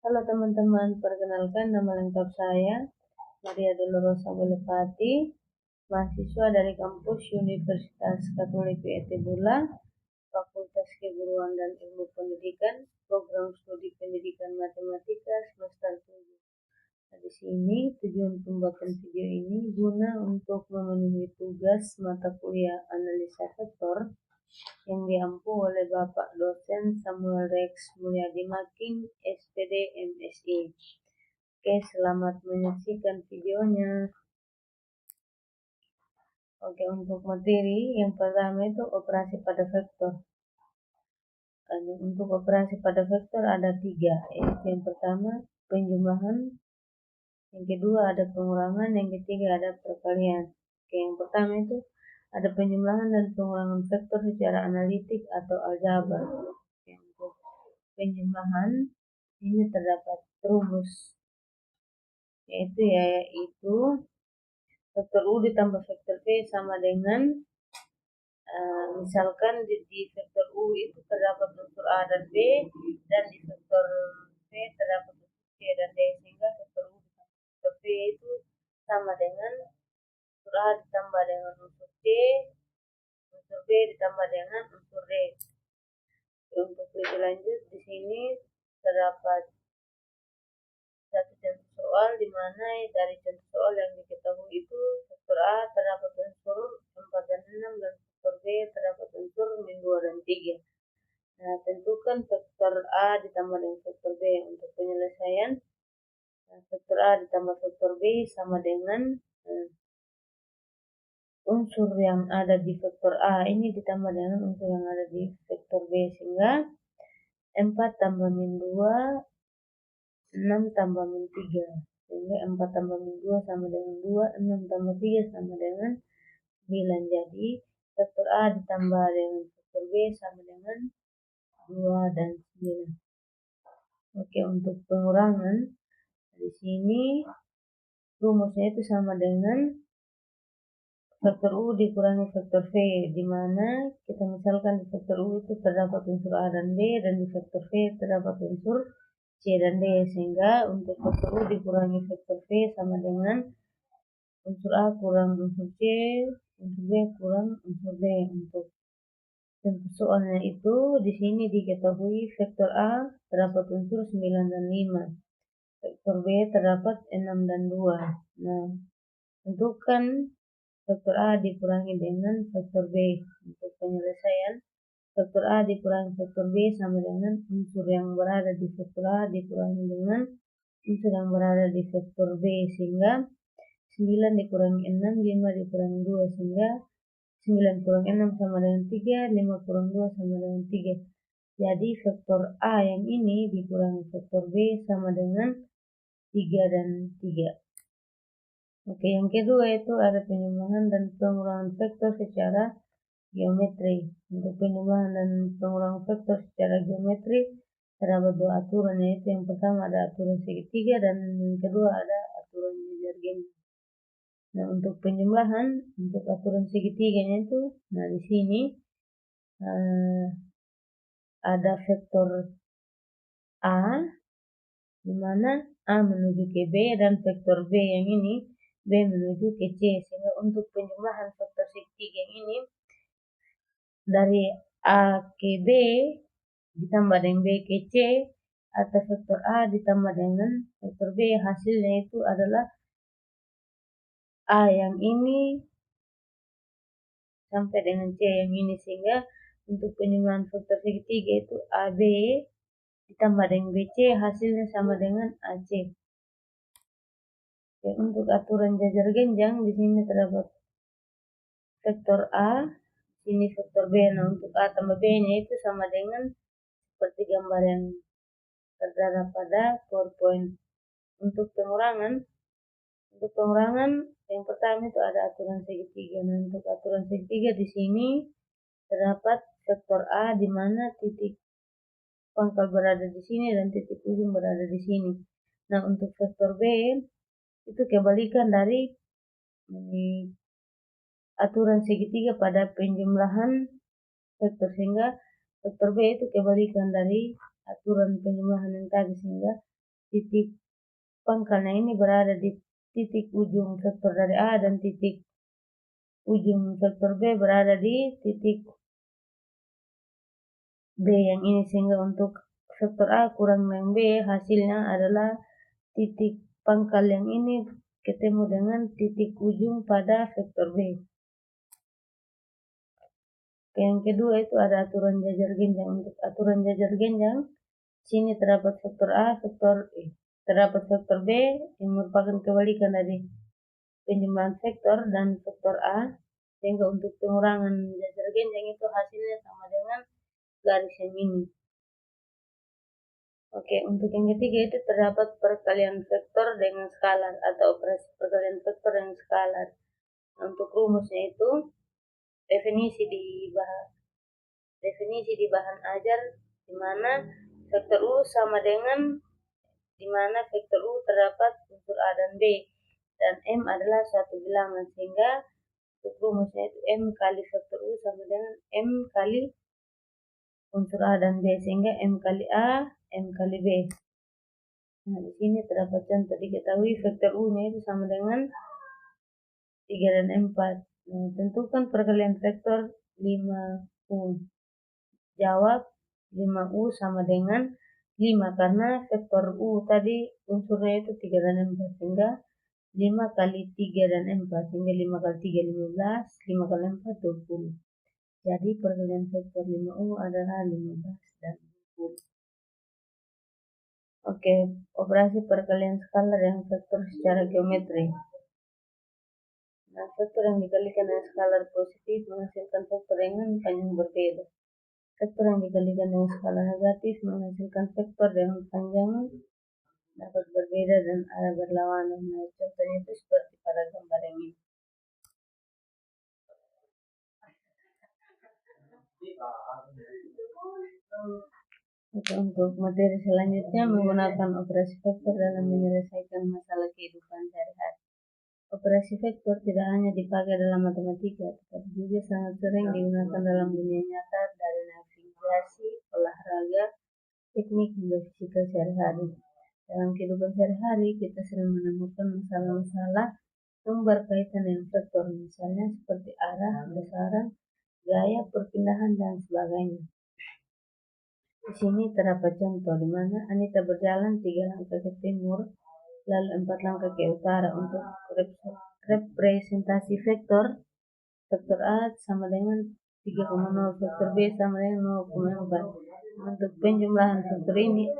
Halo teman-teman, perkenalkan nama lengkap saya Maria Dolorosa Bolepati, mahasiswa dari kampus Universitas Katolik PET Bula, Fakultas Keguruan dan Ilmu Pendidikan, Program Studi Pendidikan Matematika semester 7. Nah, di sini tujuan pembuatan video ini guna untuk memenuhi tugas mata kuliah analisa vektor yang diampu oleh Bapak Dosen Samuel Rex Mulyadi Making, SPD MSI. Oke, selamat menyaksikan videonya. Oke, untuk materi yang pertama itu operasi pada vektor. Untuk operasi pada vektor ada 3, yaitu yang pertama penjumlahan, yang kedua ada pengurangan, yang ketiga ada perkalian. Oke, yang pertama itu ada penjumlahan dan pengurangan vektor secara analitik atau aljabar. Untuk penjumlahan ini terdapat rumus, yaitu vektor U ditambah vektor V sama dengan misalkan di vektor U itu terdapat unsur A dan B, dan di vektor V terdapat unsur C dan D, sehingga vektor U ditambah vektor V itu sama dengan unsur A ditambah dengan unsur C, unsur B ditambah dengan unsur D. Untuk lebih lanjut, di sini terdapat satu contoh soal di mana dari contoh soal yang diketahui itu vektor A terdapat unsur 4 dan 6 dan vektor B terdapat unsur min 2 dan 3. Nah, tentukan vektor A ditambah dengan vektor B. Untuk penyelesaian, vektor A ditambah vektor B sama dengan unsur yang ada di vektor A ini ditambah dengan unsur yang ada di vektor B, sehingga 4 tambah min 2 6 tambah min 3, sehingga 4 tambah min 2 sama dengan 2, 6 tambah 3 sama dengan 9. Jadi vektor A ditambah dengan vektor B sama dengan 2 dan 9. Oke, untuk pengurangan di sini rumusnya itu sama dengan vektor U dikurangi vektor V, di mana kita misalkan di vektor U itu terdapat unsur A dan B, dan di vektor V terdapat unsur C dan D, sehingga untuk vektor U dikurangi vektor V sama dengan unsur A kurang unsur C, unsur B kurang unsur D. Untuk contoh soalnya itu di sini diketahui vektor A terdapat unsur 9 dan 5, vektor B terdapat 6 dan 2. Nah, tentukan vektor A dikurangi dengan vektor B. Untuk penyelesaian, vektor A dikurangi vektor B sama dengan unsur yang berada di vektor A dikurangi dengan unsur yang berada di vektor B, sehingga 9 dikurangi 6, 5 dikurangi 2, sehingga 9 kurang 6 sama dengan 3, 5 kurang 2 sama dengan 3. Jadi vektor A yang ini dikurangi vektor B sama dengan 3 dan 3. Oke, yang kedua itu ada penjumlahan dan pengurangan vektor secara geometri. Untuk penjumlahan dan pengurangan vektor secara geometri terdapat 2 aturan, yaitu yang pertama ada aturan segitiga dan yang kedua ada aturan jajar genjang. Nah, untuk penjumlahan, untuk aturan segitiganya itu, nah di sini ada vektor A, di mana A menuju ke B, dan vektor B yang ini B menuju ke C, sehingga untuk penjumlahan vektor segitiga yang ini dari A ke B ditambah dengan B ke C atau vektor A ditambah dengan vektor B, hasilnya itu adalah A yang ini sampai dengan C yang ini, sehingga untuk penjumlahan vektor segitiga itu AB ditambah dengan BC hasilnya sama dengan AC. Oke, untuk aturan jajar genjang di sini terdapat vektor A, sini vektor B. Nah, untuk A tambah B-nya itu sama dengan seperti gambar yang tertera pada PowerPoint. Untuk pengurangan yang pertama itu ada aturan segitiga. Nah, untuk aturan segitiga di sini terdapat vektor A di mana titik pangkal berada di sini dan titik ujung berada di sini. Nah, untuk vektor B itu kebalikan dari aturan segitiga pada penjumlahan vektor, sehingga vektor B itu kebalikan dari aturan penjumlahan yang tadi, sehingga titik pangkalnya ini berada di titik ujung vektor dari A dan titik ujung vektor B berada di titik B yang ini, sehingga untuk vektor A kurang yang B hasilnya adalah titik pangkal yang ini ketemu dengan titik ujung pada vektor B. Yang kedua itu ada aturan jajar genjang. Untuk aturan jajar genjang, sini terdapat vektor A, terdapat vektor B yang merupakan kebalikan dari penjumlahan vektor dan vektor A, sehingga untuk pengurangan jajar genjang itu hasilnya sama dengan garis yang ini. Oke, untuk yang ketiga itu terdapat perkalian vektor dengan skalar atau operasi perkalian vektor dengan skalar. Untuk rumusnya itu definisi di bahan ajar, di mana vektor U sama dengan di mana vektor U terdapat unsur A dan B dan M adalah suatu bilangan, sehingga untuk rumusnya itu M kali vektor U sama dengan M kali unsur A dan B, sehingga M kali A M kali B. Nah, di sini terdapat contoh, diketahui vektor U-nya itu sama dengan 3 dan 4. Nah, tentukan perkalian vektor 5U. Jawab 5U sama dengan 5 karena vektor U tadi unsurnya itu 3 dan 4, sehingga 5 kali 3 dan 4, sehingga 5 kali 3 15, 5 kali 4 20. Jadi perkalian vektor 5U adalah 15 dan 20. Oke, operasi perkalian skalar yang vektor secara geometri. Nah, vektor yang dikalikan dengan skalar positif menghasilkan vektor dengan panjang berbeda. Vektor yang dikalikan dengan skala negatif menghasilkan vektor dengan panjang dapat berbeda dan arah berlawanan. Nah, contohnya itu seperti pada gambar yang ini. Untuk materi selanjutnya menggunakan operasi vektor dalam menyelesaikan masalah kehidupan sehari-hari. Operasi vektor tidak hanya dipakai dalam matematika, tetapi juga sangat sering digunakan dalam dunia nyata dari navigasi, olahraga, teknik hingga fisika sehari-hari. Dalam kehidupan sehari-hari, kita sering menemukan masalah-masalah yang berkaitan dengan vektor, misalnya seperti arah, besaran, gaya, perpindahan, dan sebagainya. Di sini terdapat contoh di mana Anita berjalan 3 langkah ke timur, lalu 4 langkah ke utara. Untuk representasi vektor A sama dengan 3,0, vektor B sama dengan 0,4. Untuk penjumlahan vektor ini